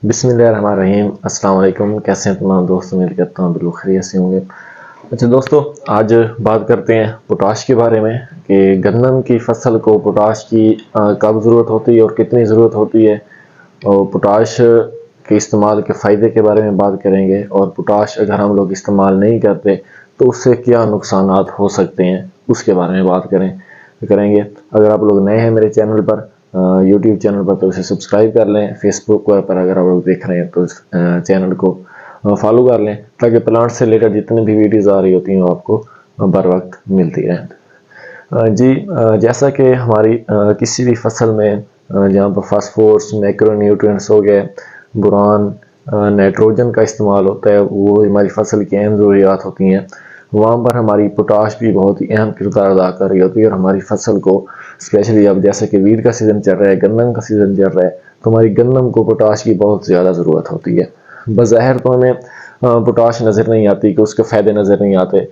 बिस्मिल्लाहिर्रहमानिर्रहीम। अस्सलाम वालेकुम। कैसे हैं तमाम दोस्त? उम्मीद करता हूँ बिल्कुल खैरियत से होंगे। अच्छा दोस्तों, आज बात करते हैं पोटाश के बारे में कि गन्नम की फसल को पोटाश की कब ज़रूरत होती है और कितनी ज़रूरत होती है, और पोटाश के इस्तेमाल के फ़ायदे के बारे में बात करेंगे। और पोटाश अगर हम लोग इस्तेमाल नहीं करते तो उससे क्या नुकसानात हो सकते हैं, उसके बारे में बात करेंगे। अगर आप लोग नए हैं मेरे चैनल पर, यूट्यूब चैनल पर, तो उसे सब्सक्राइब कर लें। फेसबुक पर अगर आप लोग देख रहे हैं तो चैनल को फॉलो कर लें, ताकि प्लांट से रिलेटेड जितनी भी वीडियोज़ आ रही होती हैं वो आपको बर वक्त मिलती रहें। जी, जैसा कि हमारी किसी भी फसल में जहाँ पर फास्फोरस, मैक्रोन्यूट्रिएंट्स हो गए, बोरान, नाइट्रोजन का इस्तेमाल होता है, वो हमारी फसल की अहम ज़रूरियात होती हैं। वहाँ पर हमारी पोटाश भी बहुत ही अहम किरदार अदा कर रही होती है। और हमारी फसल को स्पेशली अब जैसे कि वीट का सीज़न चल रहा है, गन्नम का सीज़न चल रहा है, तो हमारी गन्नम को पोटाश की बहुत ज़्यादा ज़रूरत होती है। बज़ाहिर तो हमें पोटाश नज़र नहीं आती, कि उसके फ़ायदे नज़र नहीं आते।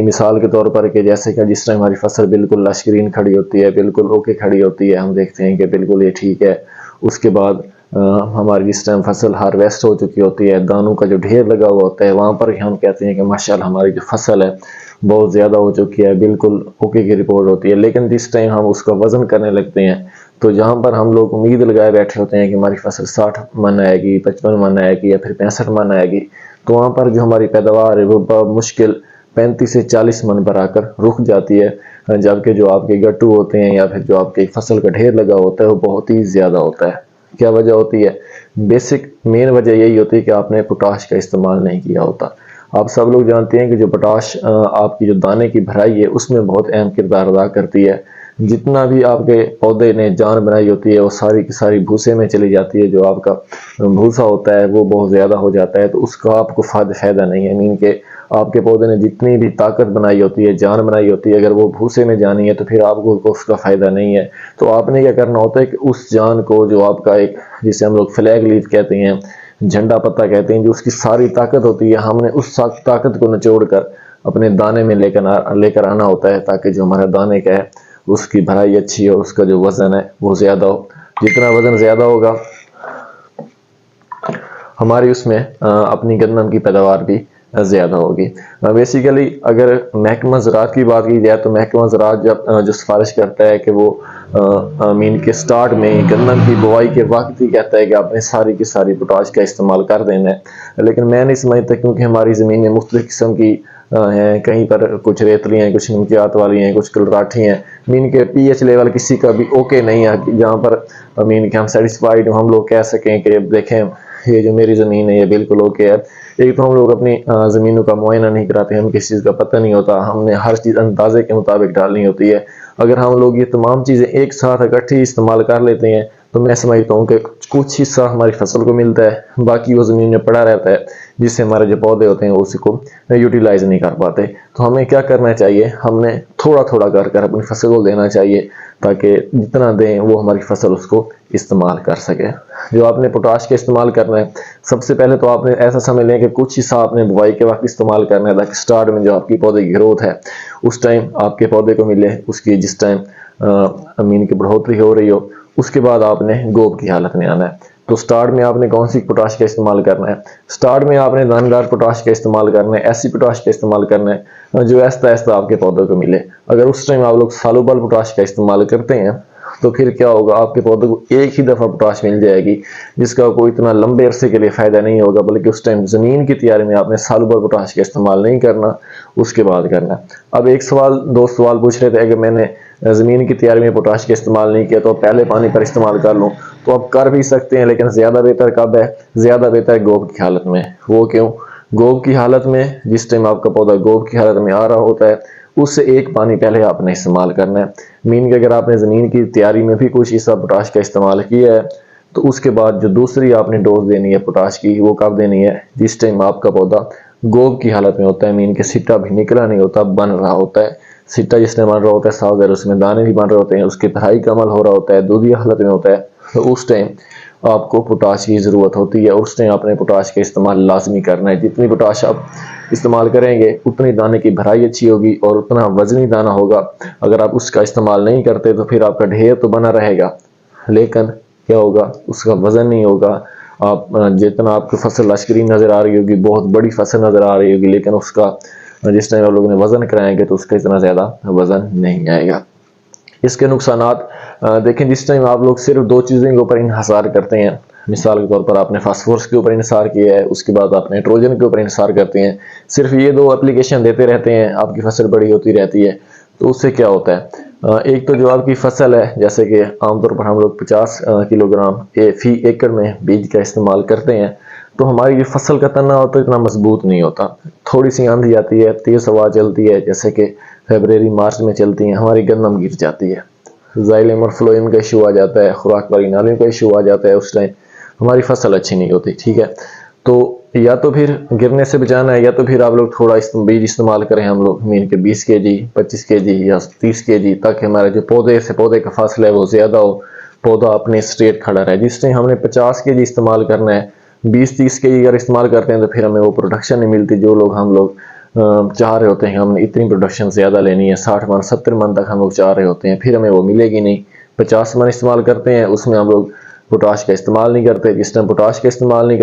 मिसाल के तौर पर कि जैसे कि जिस टाइम हमारी फसल बिल्कुल लशकरीन खड़ी होती है, बिल्कुल ओके खड़ी होती है, हम देखते हैं कि बिल्कुल ये ठीक है। उसके बाद हमारी जिस टाइम फसल हार्वेस्ट हो चुकी होती है, दानों का जो ढेर लगा हुआ होता है, वहाँ पर ही हम कहते हैं कि माशाल्लाह हमारी जो फसल है बहुत ज़्यादा हो चुकी है, बिल्कुल ओके की रिपोर्ट होती है। लेकिन जिस टाइम हम उसका वज़न करने लगते हैं, तो जहाँ पर हम लोग उम्मीद लगाए बैठे होते हैं कि हमारी फसल 60 मन आएगी, 55 मन आएगी या फिर 65 मन आएगी, तो वहाँ पर जो हमारी पैदावार है वो मुश्किल 35 से 40 मन पर आकर रुक जाती है। जबकि जो आपके गट्टू होते हैं या फिर जो आपके फसल का ढेर लगा होता है वो बहुत ही ज़्यादा होता है। क्या वजह होती है? बेसिक मेन वजह यही होती है कि आपने पोटाश का इस्तेमाल नहीं किया होता। आप सब लोग जानते हैं कि जो पोटाश आपकी जो दाने की भराई है उसमें बहुत अहम किरदार अदा करती है। जितना भी आपके पौधे ने जान बनाई होती है वो सारी की सारी भूसे में चली जाती है। जो आपका भूसा होता है वो बहुत ज़्यादा हो जाता है, तो उसका आपको फ़ायदा नहीं है। मीन के आपके पौधे ने जितनी भी ताकत बनाई होती है, जान बनाई होती है, अगर वो भूसे में जानी है तो फिर आपको उसका फ़ायदा नहीं है। तो आपने क्या करना होता है कि उस जान को, जो आपका एक, जिसे हम लोग फ्लैग लीफ कहते हैं, झंडा पत्ता कहते हैं, जो उसकी सारी ताकत होती है, हमने उस ताकत को निचोड़ कर अपने दाने में लेकर आना होता है, ताकि जो हमारे दाने का है उसकी भराई अच्छी हो, उसका जो वज़न है वो ज़्यादा हो। जितना वज़न ज़्यादा होगा हमारी उसमें अपनी गन्नम की पैदावार भी ज़्यादा होगी। बेसिकली अगर महकमा ज़राअत की बात की जाए, तो महकमा ज़राअत जब जो सिफारिश करता है कि वो मीन के स्टार्ट में गन्नम की बुआई के वक्त ही कहता है कि आपने सारी की सारी पोटाश का इस्तेमाल कर देना है। लेकिन मैं नहीं समझता, क्योंकि हमारी ज़मीनें मुख्तलिफ किस्म की हैं। कहीं पर कुछ रेतली हैं, कुछ नमकियात वाली हैं, कुछ कलराठी हैं। मीन के पीएच लेवल किसी का भी ओके नहीं है, जहाँ पर मीन के हम सेटिस्फाइड हम लोग कह सकें कि देखें ये जो मेरी ज़मीन है ये बिल्कुल ओके है। एक तो हम लोग अपनी ज़मीनों का मुआयना नहीं कराते, हमें किसी चीज़ का पता नहीं होता, हमने हर चीज़ अंदाजे के मुताबिक डालनी होती है। अगर हम लोग ये तमाम चीज़ें एक साथ इकट्ठी इस्तेमाल कर लेते हैं, तो मैं समझता हूँ कि कुछ हिस्सा हमारी फसल को मिलता है, बाकी वो ज़मीन में पड़ा रहता है, जिससे हमारे जो पौधे होते हैं उसी को यूटिलाइज नहीं कर पाते। तो हमें क्या करना चाहिए? हमने थोड़ा थोड़ा कर अपनी फसल को देना चाहिए, ताकि जितना दें वो हमारी फसल उसको इस्तेमाल कर सके। जो आपने पोटाश का इस्तेमाल करना है, सबसे पहले तो आपने ऐसा समझ लें कि कुछ हिस्सा आपने बुआई के वक्त इस्तेमाल करना है, ताकि स्टार्ट में जो आपकी पौधे की ग्रोथ है उस टाइम आपके पौधे को मिले, उसकी जिस टाइम अमीन की बढ़ोतरी हो रही हो। उसके बाद आपने गोब की हालत में आना है। तो स्टार्ट में आपने कौन सी पोटाश का इस्तेमाल करना है? स्टार्ट में आपने दानेदार पोटाश का इस्तेमाल करना है, ऐसी पोटाश का इस्तेमाल करना है जो ऐसा ऐसा आपके पौधों को मिले। अगर उस टाइम आप लोग सालुबल पोटाश का इस्तेमाल करते हैं तो फिर क्या होगा? आपके पौधों को एक ही दफ़ा पोटाश मिल जाएगी, जिसका कोई इतना लंबे अरसे के लिए फ़ायदा नहीं होगा, बल्कि उस टाइम ज़मीन की तैयारी में आपने सालुबल पोटाश का इस्तेमाल नहीं करना, उसके बाद करना। अब एक सवाल, दो सवाल पूछ रहे थे, अगर मैंने ज़मीन की तैयारी में पोटाश का इस्तेमाल नहीं किया तो पहले पानी पर इस्तेमाल कर लूँ, तो आप कर भी सकते हैं, लेकिन ज़्यादा बेहतर कब है? ज़्यादा बेहतर गोब की हालत में। वो क्यों? गोब की हालत में, जिस टाइम आपका पौधा गोब की हालत में आ रहा होता है, उससे एक पानी पहले आपने इस्तेमाल करना है। मीन कि अगर आपने ज़मीन की तैयारी में भी कुछ हिस्सा पोटाश का इस्तेमाल किया है, तो उसके बाद जो दूसरी आपने डोज देनी है पोटाश की, वो कब देनी है? जिस टाइम आपका पौधा गोब की हालत में होता है, मीन के सिट्टा भी निकला नहीं होता, बन रहा होता है। सिट्टा जिसने बन रहा होता है साफ ज़र, उसमें दाने भी बन रहे होते हैं, उसकी भराई का अमल हो रहा होता है, दूधिया हालत में होता है, तो उस टाइम आपको पोटाश की ज़रूरत होती है। उस टाइम आपने पोटाश का इस्तेमाल लाजमी करना है। जितनी पोटाश आप इस्तेमाल करेंगे उतनी दाने की भराई अच्छी होगी और उतना वजनी दाना होगा। अगर आप उसका इस्तेमाल नहीं करते तो फिर आपका ढेर तो बना रहेगा, लेकिन क्या होगा? उसका वज़न नहीं होगा, आप जितना आपकी फसल लश्करी नज़र आ रही होगी, बहुत बड़ी फसल नज़र आ रही होगी, लेकिन उसका जिस टाइम आप लोगों ने वज़न कराएंगे तो उसका इतना ज़्यादा वज़न नहीं आएगा। इसके नुकसानात देखें, जिस टाइम आप लोग सिर्फ 2 चीज़ों के ऊपर इन्हिसार करते हैं, मिसाल के तौर पर आपने फास्फोरस के ऊपर इन्हिसार किया है, उसके बाद आप नाइट्रोजन के ऊपर इन्हिसार करते हैं, सिर्फ ये 2 एप्लीकेशन देते रहते हैं, आपकी फसल बड़ी होती रहती है, तो उससे क्या होता है, एक तो जो आपकी फसल है, जैसे कि आमतौर पर हम लोग 50 किलोग्राम फी एकड़ में बीज का इस्तेमाल करते हैं, तो हमारी जो फसल का तना होता है इतना मजबूत नहीं होता। थोड़ी सी आंधी आती है, तेज़ हवा चलती है, जैसे कि फरवरी मार्च में चलती है, हमारी गंदम गिर जाती है, जाइलम और फ्लोएम का इशू आ जाता है, खुराक वाली नालियों का इशू आ जाता है, उस टाइम हमारी फसल अच्छी नहीं होती। ठीक है, तो या तो फिर गिरने से बचाना है, या तो फिर आप लोग थोड़ा बीज इस्तेमाल करें, हम लोग मीन के 20 kg 25 kg या 30 kg, ताकि हमारे जो पौधे से पौधे का फासला है वो ज़्यादा हो, पौधा अपने स्ट्रेट खड़ा रहे। जिस टाइम हमने 50 kg इस्तेमाल करना है, 20-30 kg अगर इस्तेमाल करते हैं तो फिर हमें वो प्रोडक्शन नहीं मिलती जो लोग हम लोग चाह रहे होते हैं। हमने इतनी प्रोडक्शन ज़्यादा लेनी है, 60 मन 70 मन तक हम लोग चाह रहे होते हैं, फिर हमें वो मिलेगी नहीं। 50 मन इस्तेमाल करते हैं, उसमें हम लोग पोटाश का इस्तेमाल नहीं करते। जिस टाइम पोटाश का इस्तेमाल नहीं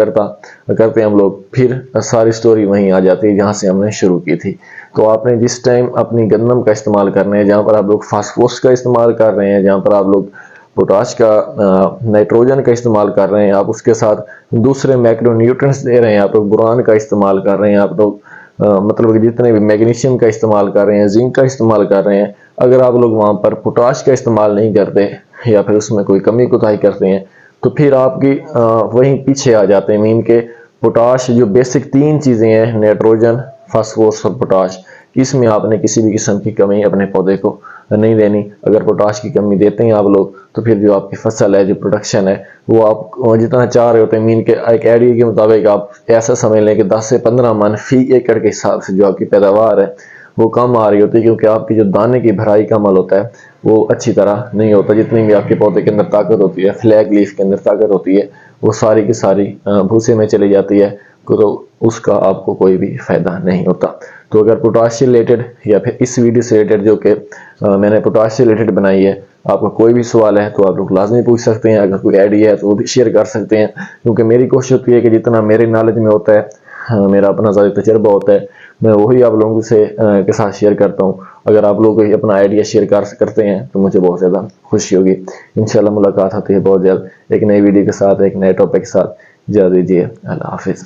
करते हम लोग, फिर सारी स्टोरी वहीं आ जाती है जहाँ से हमने शुरू की थी। तो आपने जिस टाइम अपनी गंदम का इस्तेमाल करना है, जहाँ पर आप लोग फास्फोरस का इस्तेमाल कर रहे हैं, जहाँ पर आप लोग पोटाश का नाइट्रोजन का इस्तेमाल कर रहे हैं, आप उसके साथ दूसरे मैक्रो न्यूट्रिएंट्स दे रहे हैं, आप लोग बोरान का इस्तेमाल कर रहे हैं, आप लोग मतलब कि जितने भी मैग्नीशियम का इस्तेमाल कर रहे हैं, जिंक का इस्तेमाल कर रहे हैं, अगर आप लोग वहाँ पर पोटाश का इस्तेमाल नहीं करते या फिर उसमें कोई कमी कोताही करते हैं, तो फिर आपकी वहीं पीछे आ जाते हैं। मीन के पोटाश जो बेसिक 3 चीज़ें हैं, नाइट्रोजन, फास्फोरस और पोटाश, इसमें आपने किसी भी किस्म की कमी अपने पौधे को नहीं देनी। अगर पोटाश की कमी देते हैं आप लोग, तो फिर जो आपकी फसल है, जो प्रोडक्शन है, वो आप जितना चाह रहे होते हैं, मीन के एक आइडिया के मुताबिक आप ऐसा समझ लें कि 10 से 15 मन फी एकड़ के हिसाब से जो आपकी पैदावार है वो कम आ रही होती है, क्योंकि आपकी जो दाने की भराई का अमल होता है वो अच्छी तरह नहीं होता। जितनी भी आपके पौधे के अंदर ताकत होती है, फ्लैग लीफ के अंदर ताकत होती है, वो सारी की सारी भूसे में चली जाती है, तो उसका आपको कोई भी फायदा नहीं होता। तो अगर पोटाश से रिलेटेड या फिर इस वीडियो से रिलेटेड जो कि मैंने पोटाश से रिलेटेड बनाई है, आपका कोई भी सवाल है तो आप लोग लाजमी पूछ सकते हैं। अगर कोई आइडिया है तो वो भी शेयर कर सकते हैं, क्योंकि मेरी कोशिश होती है कि जितना मेरे नॉलेज में होता है, मेरा अपना ज़्यादा तजर्बा होता है, मैं वही आप लोगों से के साथ शेयर करता हूँ। अगर आप लोग अपना आइडिया शेयर करते हैं तो मुझे बहुत ज़्यादा खुशी होगी। इंशाल्लाह मुलाकात होती है बहुत जल्द एक नई वीडियो के साथ, एक नए टॉपिक के साथ। इजाज़त दीजिए, अल्लाह हाफिज़।